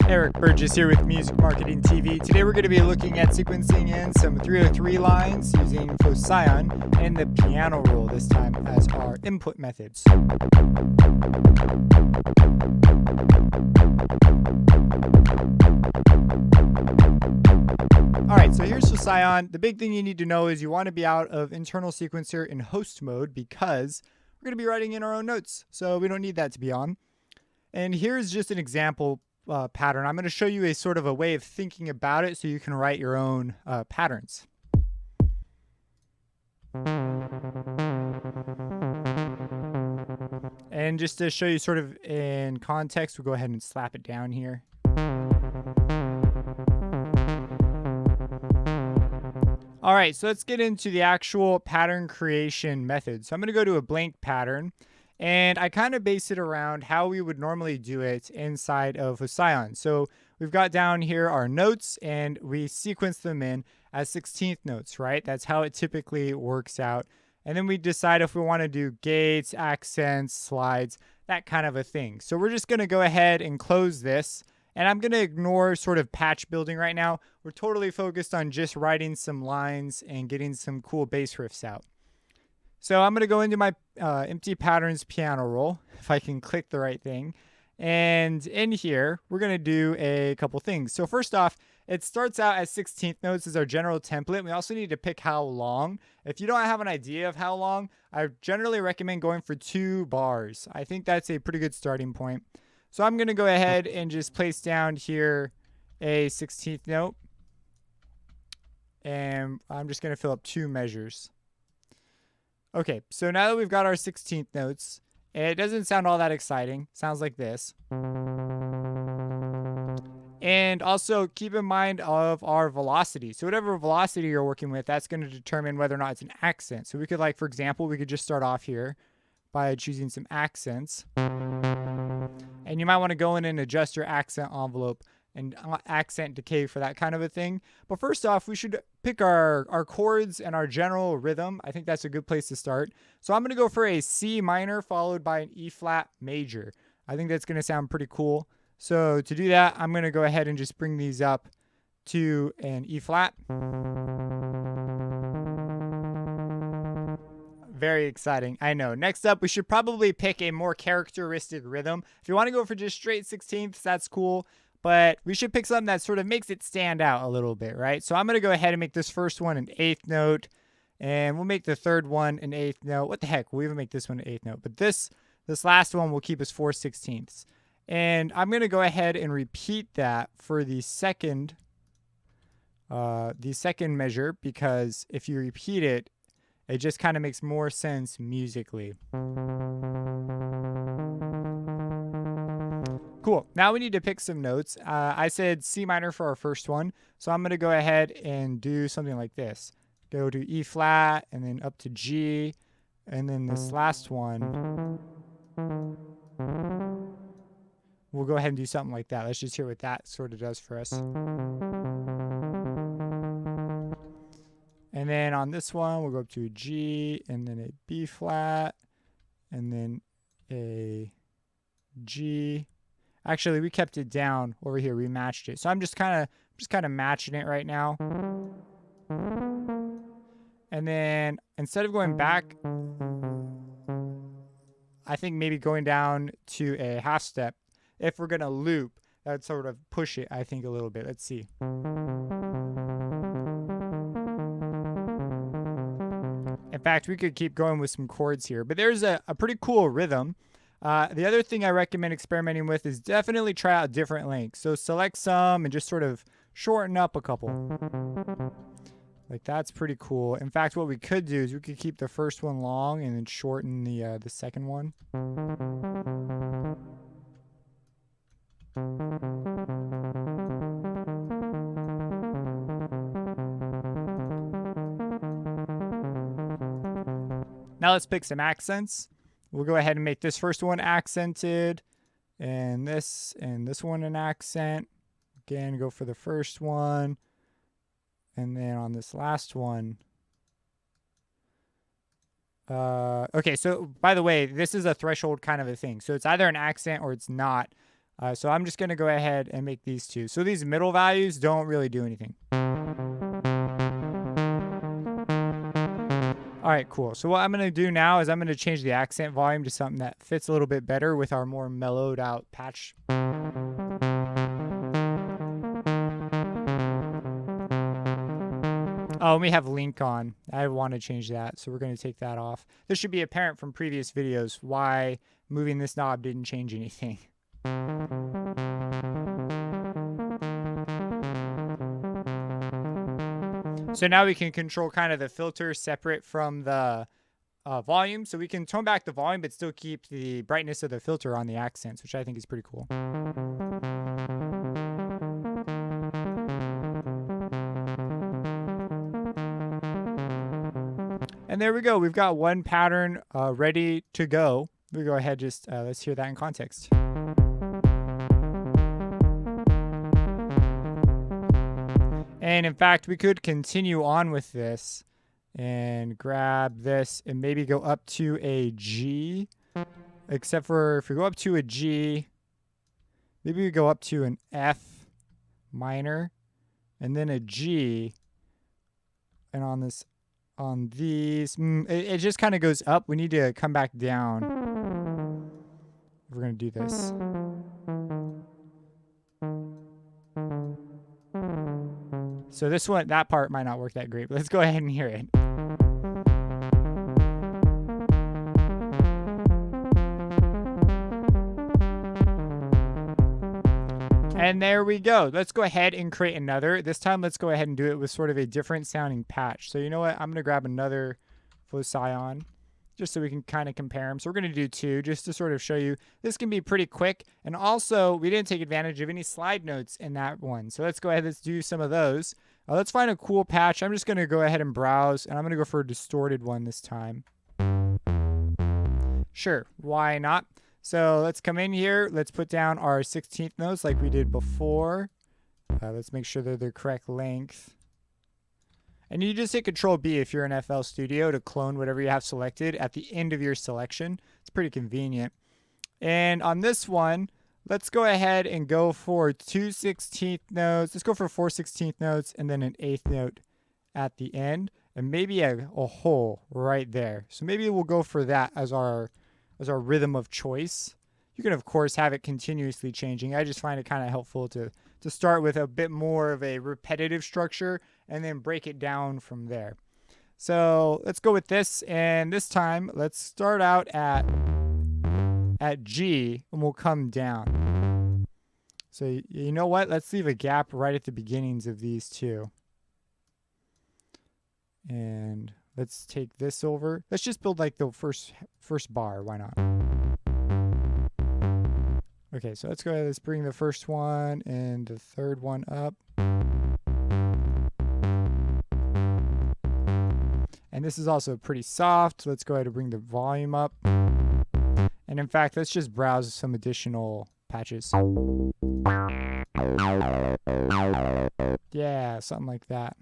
Eric Burgess here with Music Marketing TV. Today we're going to be looking at sequencing in some 303 lines using Phoscyon and the piano roll this time as our input methods. Alright, so here's Phoscyon. The big thing you need to know is you want to be out of internal sequencer in host mode because we're going to be writing in our own notes, so we don't need that to be on. And here's just an example pattern. I'm going to show you a sort of a way of thinking about it so you can write your own patterns. And just to show you sort of in context, we'll go ahead and slap it down here. All right, so let's get into the actual pattern creation method. So I'm going to go to a blank pattern. And I kind of base it around how we would normally do it inside of Phoscyon. So we've got down here our notes and we sequence them in as 16th notes, right? That's how it typically works out. And then we decide if we want to do gates, accents, slides, that kind of a thing. So we're just going to go ahead and close this. And I'm going to ignore sort of patch building right now. We're totally focused on just writing some lines and getting some cool bass riffs out. So I'm going to go into my empty patterns piano roll, if I can click the right thing. And in here, we're going to do a couple things. So first off, it starts out as 16th notes as our general template. We also need to pick how long. If you don't have an idea of how long, I generally recommend going for 2 bars. I think that's a pretty good starting point. So I'm going to go ahead and just place down here a 16th note. And I'm just going to fill up 2 measures. Okay, so now that we've got our 16th notes, it doesn't sound all that exciting. Sounds like this. And also keep in mind of our velocity. So whatever velocity you're working with, that's going to determine whether or not it's an accent. So we could, like, for example, we could just start off here by choosing some accents. And you might want to go in and adjust your accent envelope and accent decay for that kind of a thing. But first off, we should pick our chords and our general rhythm. I think that's a good place to start. So I'm going to go for a C minor followed by an E flat major. I think that's going to sound pretty cool. So to do that, I'm going to go ahead and just bring these up to an E flat. Very exciting. I know. Next up, we should probably pick a more characteristic rhythm. If you want to go for just straight 16ths, that's cool. But we should pick something that sort of makes it stand out a little bit, right? So I'm going to go ahead and make this first one an 8th note. And we'll make the third one an 8th note. What the heck? We'll even make this one an 8th note. But this last one will keep us 4/16. And I'm going to go ahead and repeat that for the second measure. Because if you repeat it, it just kind of makes more sense musically. Cool. Now we need to pick some notes. I said C minor for our first one. So I'm going to go ahead and do something like this. Go to E flat and then up to G. And then this last one, we'll go ahead and do something like that. Let's just hear what that sort of does for us. And then on this one, we'll go up to a G and then a B flat and then a G. Actually, we kept it down over here. We matched it. So I'm just kind of matching it right now. And then instead of going back, I think maybe going down to a half step. If we're going to loop, that would sort of push it, I think, a little bit. Let's see. In fact, we could keep going with some chords here. But there's a pretty cool rhythm. The other thing I recommend experimenting with is definitely try out different lengths. So select some and just sort of shorten up a couple. Like, that's pretty cool. In fact, what we could do is we could keep the first one long and then shorten the second one. Now let's pick some accents. We'll go ahead and make this first one accented and this one an accent. Again, go for the first one. And then on this last one. Okay, so by the way, this is a threshold kind of a thing. So it's either an accent or it's not. So I'm just going to go ahead and make these two. So these middle values don't really do anything. All right, cool. So what I'm going to do now is I'm going to change the accent volume to something that fits a little bit better with our more mellowed out patch. Oh, and we have link on. I want to change that, so we're going to take that off. This should be apparent from previous videos why moving this knob didn't change anything. So now we can control kind of the filter separate from the volume. So we can tone back the volume, but still keep the brightness of the filter on the accents, which I think is pretty cool. And there we go. We've got one pattern ready to go. We go ahead, just let's hear that in context. And in fact, we could continue on with this and grab this and maybe go up to a G. Except for if we go up to a G, maybe we go up to an F minor and then a G. And on these, it just kind of goes up. We need to come back down. We're going to do this. So this one, that part might not work that great, but let's go ahead and hear it. And there we go. Let's go ahead and create another. This time, let's go ahead and do it with sort of a different sounding patch. So you know what? I'm going to grab another Phoscyon just so we can kind of compare them. So we're going to do two just to sort of show you this can be pretty quick. And also, we didn't take advantage of any slide notes in that one. So let's go ahead. Let's do some of those. Let's find a cool patch. I'm just going to go ahead and browse, and I'm going to go for a distorted one this time. Sure, why not? So let's come in here. Let's put down our 16th notes like we did before. Let's make sure they're the correct length. And you just hit Control B if you're in FL Studio to clone whatever you have selected at the end of your selection. It's pretty convenient. And on this one, let's go ahead and go for 2 16th notes. Let's go for 4 16th notes and then an 8th note at the end. And maybe a hole right there. So maybe we'll go for that as our rhythm of choice. You can, of course, have it continuously changing. I just find it kind of helpful to start with a bit more of a repetitive structure and then break it down from there. So let's go with this. And this time, let's start out at G and we'll come down. So you know what? Let's leave a gap right at the beginnings of these two. And let's take this over. Let's just build like the first bar. Why not? Okay, so let's go ahead. Let's bring the first one and the third one up. And this is also pretty soft. Let's go ahead and bring the volume up. And in fact, let's just browse some additional patches. Yeah, something like that.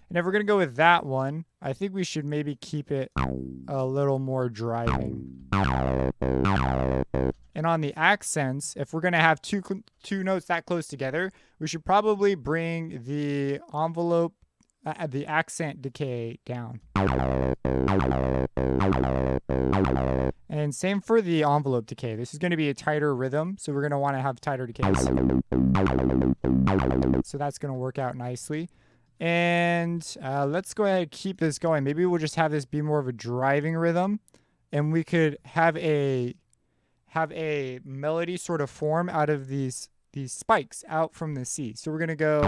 And if we're going to go with that one, I think we should maybe keep it a little more driving. And on the accents, if we're going to have two notes that close together, we should probably bring the envelope, the accent decay down. And same for the envelope decay. This is going to be a tighter rhythm, so we're going to want to have tighter decays. So that's going to work out nicely. And let's go ahead and keep this going. Maybe we'll just have this be more of a driving rhythm, and we could have a melody sort of form out of these spikes out from the C. So we're going to go.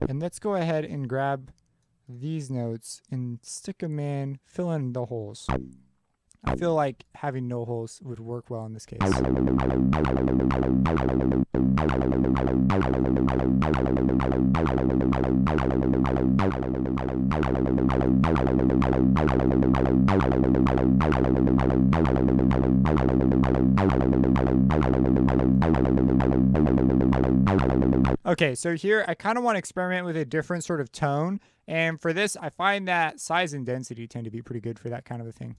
And let's go ahead and grab these notes and stick them in, fill in the holes. I feel like having no holes would work well in this case. Okay, so here I kind of want to experiment with a different sort of tone. And for this, I find that size and density tend to be pretty good for that kind of a thing.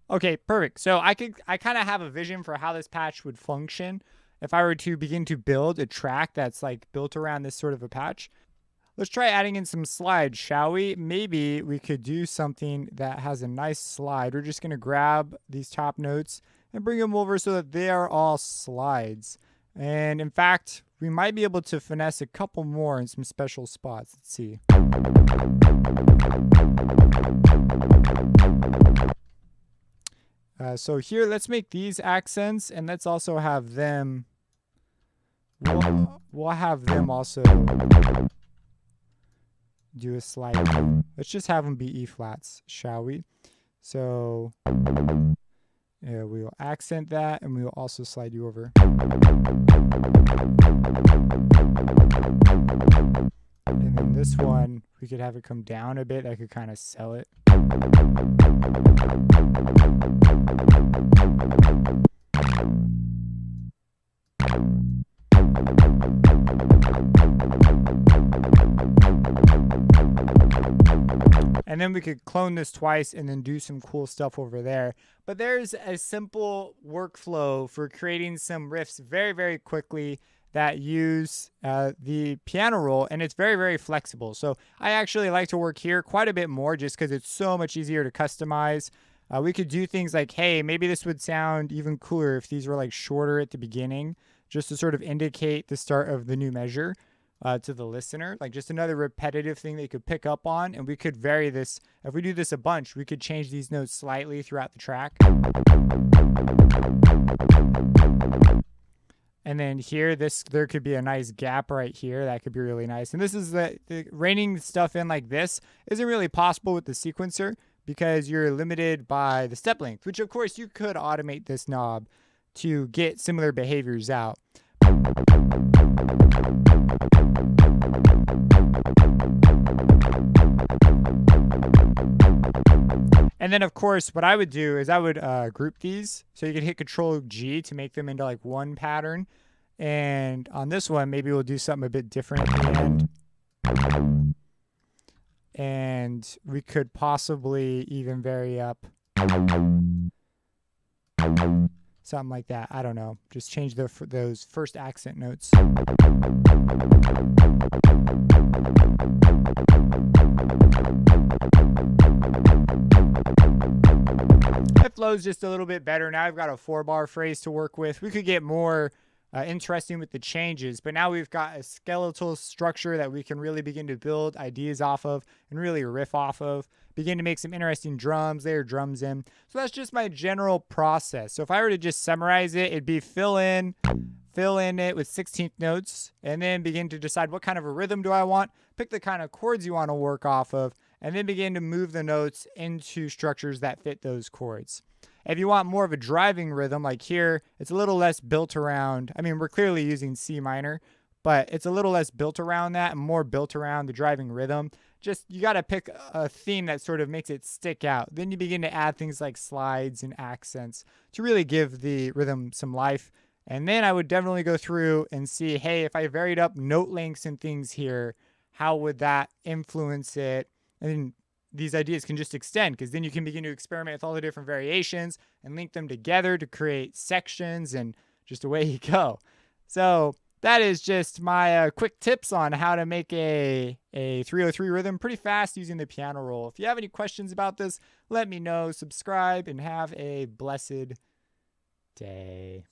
Okay, perfect. So I kind of have a vision for how this patch would function if I were to begin to build a track that's like built around this sort of a patch. Let's try adding in some slides, shall we? Maybe we could do something that has a nice slide. We're just going to grab these top notes and bring them over so that they are all slides. And in fact, we might be able to finesse a couple more in some special spots. Let's see. So here, let's make these accents, and let's also have them. We'll have them also do a slide. Let's just have them be E flats, shall we? So we will accent that, and we will also slide you over. And then this one, we could have it come down a bit. I could kind of sell it. And then we could clone this twice and then do some cool stuff over there. But there's a simple workflow for creating some riffs very, very quickly that use the piano roll, and it's very, very flexible. So I actually like to work here quite a bit more just because it's so much easier to customize. We could do things like, hey, maybe this would sound even cooler if these were like shorter at the beginning, just to sort of indicate the start of the new measure to the listener. Like just another repetitive thing they could pick up on, and we could vary this. If we do this a bunch, we could change these notes slightly throughout the track. And then here, there could be a nice gap right here. That could be really nice. And this is the reining stuff in like this isn't really possible with the sequencer because you're limited by the step length, which of course you could automate this knob to get similar behaviors out. And then, of course, what I would do is I would group these. So you could hit Control G to make them into like one pattern. And on this one, maybe we'll do something a bit different at the end. And we could possibly even vary up something like that. I don't know. Just change those first accent notes. It flows just a little bit better. Now I've got a 4-bar phrase to work with. We could get more interesting with the changes, but now we've got a skeletal structure that we can really begin to build ideas off of and really riff off of, begin to make some interesting drums, layer drums in. So that's just my general process. So if I were to just summarize it, it'd be fill in it with 16th notes, and then begin to decide what kind of a rhythm do I want, pick the kind of chords you want to work off of, and then begin to move the notes into structures that fit those chords. If you want more of a driving rhythm, like here, it's a little less built around, I mean, we're clearly using C minor, but it's a little less built around that and more built around the driving rhythm. Just, you got to pick a theme that sort of makes it stick out. Then you begin to add things like slides and accents to really give the rhythm some life. And then I would definitely go through and see, hey, if I varied up note lengths and things here, how would that influence it? And these ideas can just extend, because then you can begin to experiment with all the different variations and link them together to create sections, and just away you go. So that is just my quick tips on how to make a 303 rhythm pretty fast using the piano roll. If you have any questions about this, let me know. Subscribe and have a blessed day.